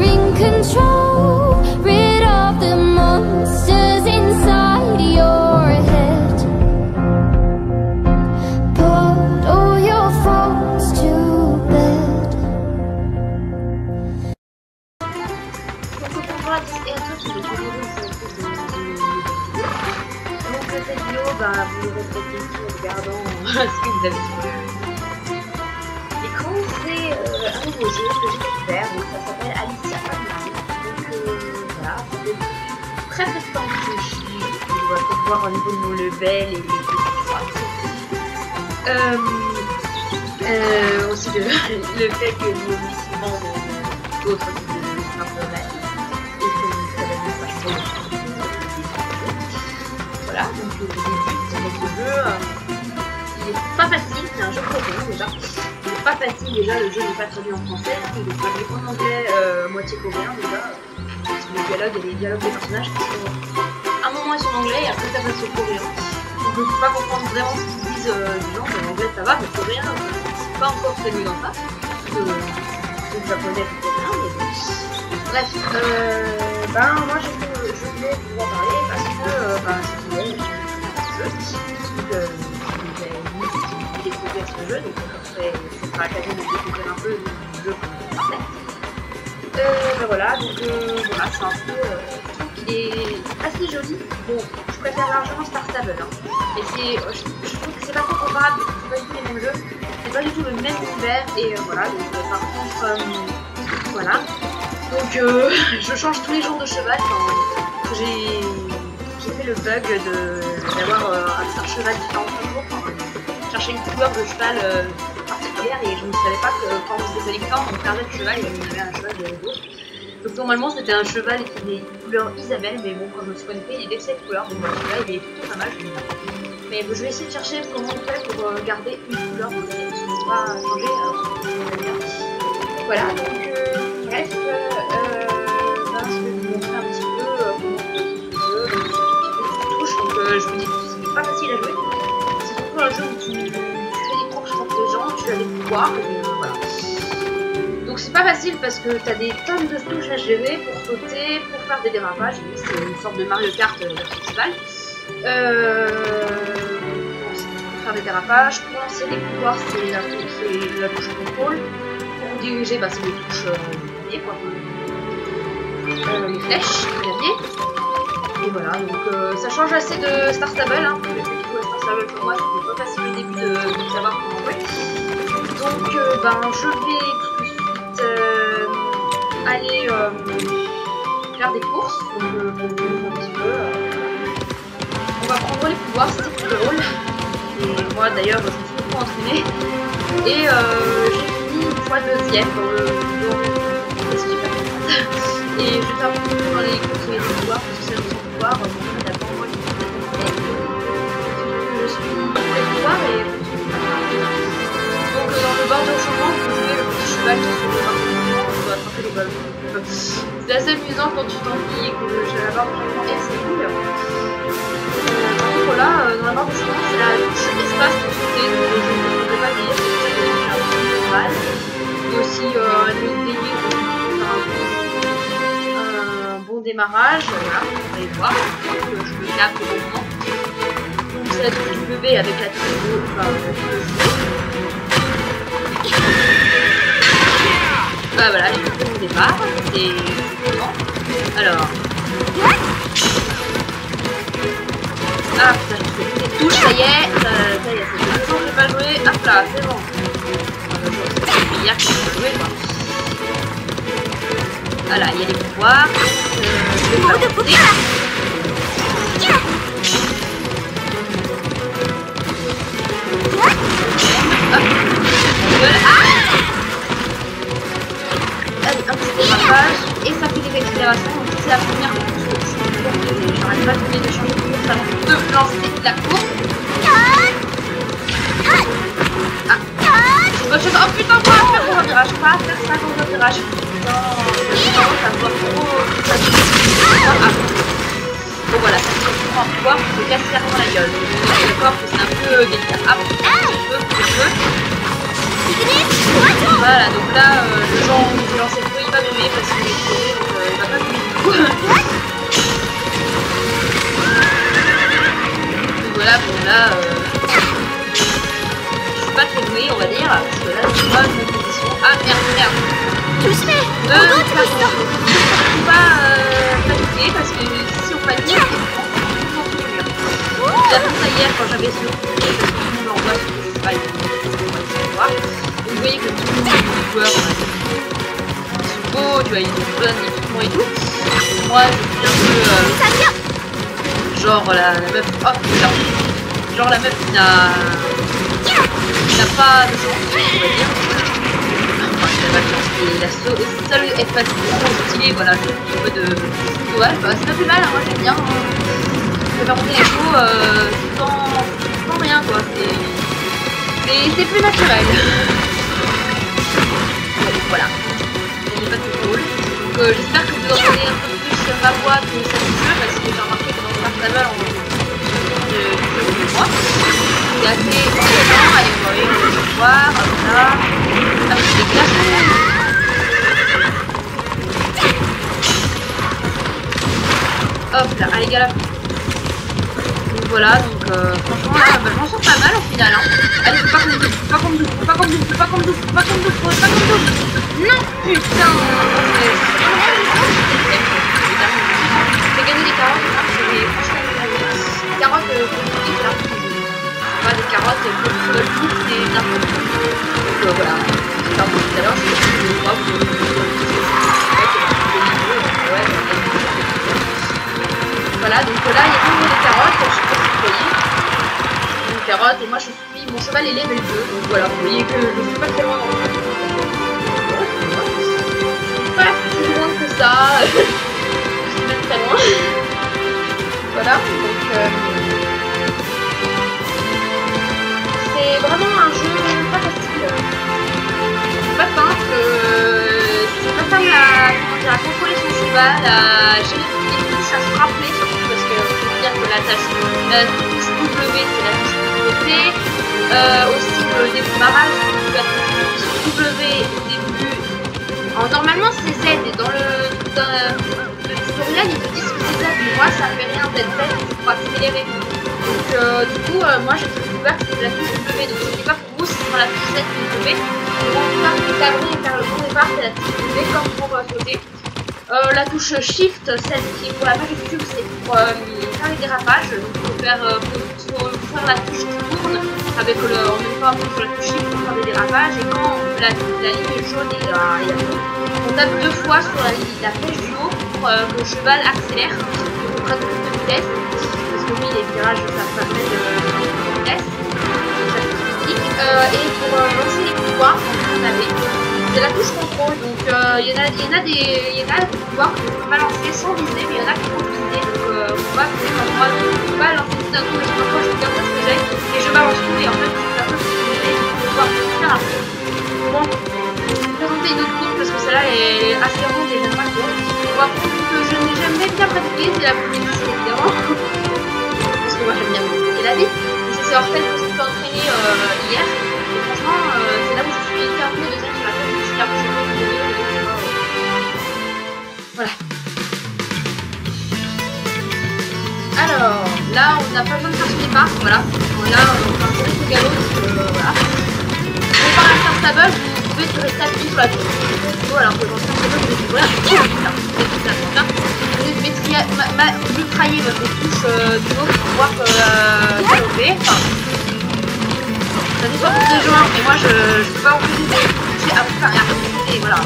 you're in control. Rid of the monsters inside your head. Put all your faults to bed. Donc bonjour à tous et à toutes, je vais vous donc cette vidéo, vous l'aurez peut-être en regardant ce que vous avez sur l'écran, c'est un nouveau jeu que j'ai découvert, donc ça s'appelle Alicia Online. Donc voilà, ça fait très peu de temps que je suis, on va voir au niveau de mon level et aussi le fait que nous souvent d'autres types de internet et que ça va nous faire voilà, donc le début de ce jeu, il est pas facile, c'est un jeu coréen déjà. Il est pas facile déjà, le jeu n'est pas traduit en français, il est traduit en anglais, moitié coréen déjà. Les dialogues des personnages qui sont. À un moment ils sont en anglais et après ça passe au coréen. Donc je ne peux pas comprendre vraiment ce qu'ils disent les gens, mais en anglais ça va, mais coréen, c'est pas encore traduit dans ça. Le japonais et le coréen, mais bon. Bref, moi je voulais vous en parler parce que c'est jeu. Donc j'ai découvert ce jeu, donc ça sera l'occasion de découvrir un peu le jeu qu'on parlait. Voilà, donc voilà, c'est un peu qui est assez joli. Bon, je préfère largement Star Stable, hein. Et je trouve que c'est pas trop comparable, c'est pas du tout les mêmes jeux, c'est pas du tout le même univers, et voilà, donc par contre, voilà. Donc je change tous les jours de cheval quand j'ai fait le bug d'avoir un cheval différent chaque jour, chercher une couleur de cheval particulière et je ne savais pas que quand on se déconnectant on perdait le cheval et on avait un cheval de jour. Donc normalement c'était un cheval qui est couleur Isabelle, mais bon quand je me suis connectée il est de cette couleur, donc le cheval il est plutôt pas mal. Mais je vais essayer de chercher comment on fait pour garder une couleur, donc je ne vais pas changer, voilà, donc bref, je vais vous montrer un petit peu comment on fait ce jeu, touche, donc je vous dis que c'est pas facile à jouer, c'est surtout un jeu où tu fais des courses contre les gens, tu as des pouvoirs, et voilà. Donc c'est pas facile parce que tu as des tonnes de touches à gérer pour sauter, pour faire des dérapages, c'est une sorte de Mario Kart festival. Pour faire des dérapages, pour lancer des pouvoirs c'est la touche contrôle, pour diriger c'est les touches clavier, les flèches, le clavier. Et voilà, donc ça change assez de Star Stable, hein. Le fait de jouer à Star Stable pour moi c'était pas facile au début de savoir comment jouer. Donc je vais tout de suite aller faire des courses, donc un petit peu. On va prendre les pouvoirs, c'est plus drôle. Et moi d'ailleurs je me suis beaucoup entraînée. Et j'ai fini une fois deuxième dans le et je vais faire un peu dans les courses et les pouvoirs, parce que c'est le pouvoir, d'abord moi je suis les pouvoirs et donc dans le bar de changement, vous pouvez le petit cheval qui se fait on doit attraper les ballons. C'est assez amusant quand tu t'ennuies et que j'ai la barre de changement et c'est cool. Par contre là, dans la barre de changement, c'est la touche espace pour sauter, donc je ne peux pas dire, c'est pour ça que j'ai un peu mal. Et aussi un délire un bon démarrage, voilà, vous allez voir, je me capte au bon moment. Donc c'est la touche W avec la touche O, voilà, j'ai fait mon départ, et bon. Alors. Ah putain, je fais toutes les touches, ça y est, c'est le temps que j'ai pas joué, hop là, c'est bon. Hier que j'ai pas joué, quoi. Voilà, il y a les pouvoirs, je vais pas sauter. Allez, un petit dérapage et ça fait des accélérations. Donc c'est la première course. J'arrête pas de changer de course avant de lancer la course. Oh putain, on va faire mon virage. On va faire ça dans le virage. Non, ça me voit trop. Bon voilà, ça se retrouve en pouvoir pour se casser carrément la gueule. D'accord que c'est un peu délicat. Ah bon, un peu. Voilà, donc là, le genre où je lance le bruit, pas bébé parce qu'il est crevé, donc il va pas bébé du coup. Donc voilà, bon là, je suis pas très douée, on va dire, parce que là, je vois une position. Ah merde. Je ne suis pas paniquée parce que si on panique, on prend tout le mur. J'ai appris ça hier quand j'avais ce tout le monde en voit, je sais pas, donc vous voyez que tous les joueurs sont beaux, tu vois, ils ont plein d'équipements et tout. Moi, je suis un peu genre la meuf. Oh putain. Genre la meuf qui n'a pas de chance, on va dire. La seule est pas trop stylée, voilà, j'ai un peu de dommage, bah, c'est pas plus mal, hein, moi j'aime bien. Je vais faire monter les chevaux sans rien quoi, c'est plus naturel. Bon, voilà, on n'est pas tout cool. Donc j'espère que vous entendez un peu plus ma voix que ça se jeu, parce que j'ai remarqué que dans le carnaval on de moi. C'est assez excellent, allez vous voyez, on va voir, hop là, avec des glaçons. Hop là, allez gars. Donc voilà, donc franchement là, bah, j'en sors pas mal au final. Hein. Allez, faut pas qu'on me double. Non, putain. J'ai gagné des carottes, hein, j'ai franchement des carottes politiques là. Pas des carottes pour le coup, c'est n'importe quoi. Donc voilà, c'est un peu tout à l'heure, je voilà, donc là il y a toujours des carottes, je sais pas si vous voyez. Une carotte, et moi je suis, mon cheval est level 2, donc voilà, vous voyez que je suis pas très loin dans le jeu. Pas plus loin que ça, je suis même très loin. Voilà, donc c'est vraiment un jeu pas facile. C'est pas simple, à contrôler son cheval, à gérer toutes les touches, à se rappeler surtout parce que faut dire que la touche W c'est la touche priorité, aussi le démarrage peut être W au début. Alors, normalement c'est Z et dans le tutoriel ils te disent que c'est Z, mais moi ça fait rien d'être Z pour accélérer. Donc du coup moi j'ai découvert que c'était la touche W, donc je ne sais pas pour vous si c'est la touche Z ou W. Pour faire le cadrer et faire le bon départ c'est la touche W comme pour sauter. La touche Shift, celle qui est pour la page YouTube, c'est pour faire les dérapages. Donc il faut faire la touche qui tourne avec en même temps sur la touche Shift pour faire des dérapages. Et quand la ligne jaune est là, on tape 2 fois sur la flèche du haut pour que le cheval accélère. Donc on prenne plus de vitesse. Parce que oui, les virages ça permet de vitesse. Et pour lancer les pouvoirs, on avait. C'est la touche contrôle, donc il y en a des pouvoirs qu'on peut pas lancer sans viser, mais il y en a qui vont viser, donc on va viser comme moi, donc on peut pas lancer tout d'un coup, mais parfois je regarde ce que j'ai, et je balance tout, et en fait c'est la chose que j'ai pour pouvoir faire après. Bon, je vais vous présenter une autre course, parce que celle-là est assez ronde et j'aime pas trop. On va prendre que j'aime bien pratiquer, c'est la plus difficile évidemment, parce que moi j'aime bien pratiquer la vie, et c'est Hortel que je me suis entraîner hier, et franchement c'est là où je suis hyper peu de dire sur la tête. Voilà. Alors, là, on n'a pas besoin de faire son départ. Voilà. Là, on va faire le galop. Voilà. Pour faire un stable, vous pouvez rester appuyé sur la touche. Alors que dans le stable, vous pouvez voilà. Vous mitraillez votre touche du haut pour pouvoir galoper. Enfin, ça dépend pour des joueurs, mais moi je ne peux pas empêcher de toucher à vous faire et voilà.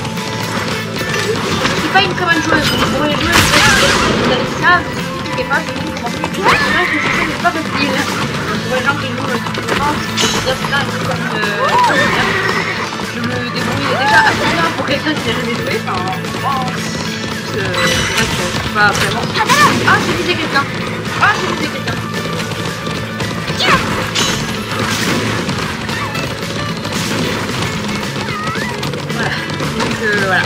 Je suis pas une très bonne joueuse, donc pour les joueuses vous avez ça, vous n'expliquez pas, je vous comprends plus. C'est vrai que je sais que c'est pas facile. Pour les gens qui jouent le tournoi, c'est dire putain, il faut comme je me débrouille déjà assez bien pour quelqu'un qui n'a jamais joué. Enfin, c'est vrai que je suis pas vraiment. Ah, j'ai visé quelqu'un. Voilà.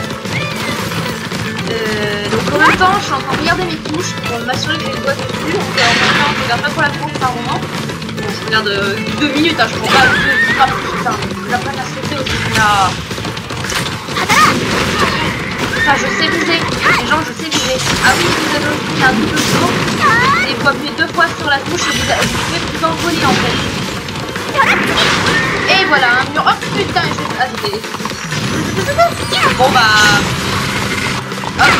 Donc en même temps, je suis en train de regarder mes touches pour m'assurer que j'ai les doigts dessus. Donc en même temps, je regarde pas pour la course par moment. Bon, je regarde 2 minutes, hein, je prends pas 2 minutes. Je la prenne à sauter aussi. Là. Enfin, je sais viser. Les gens, je sais viser. Ah oui, vous avez aussi un double saut. Et vous appuyez 2 fois sur la touche et vous pouvez vous envoler en fait. Et voilà, un mur. Oh putain, je vais... Ah, c'était... Bon bah... Hop.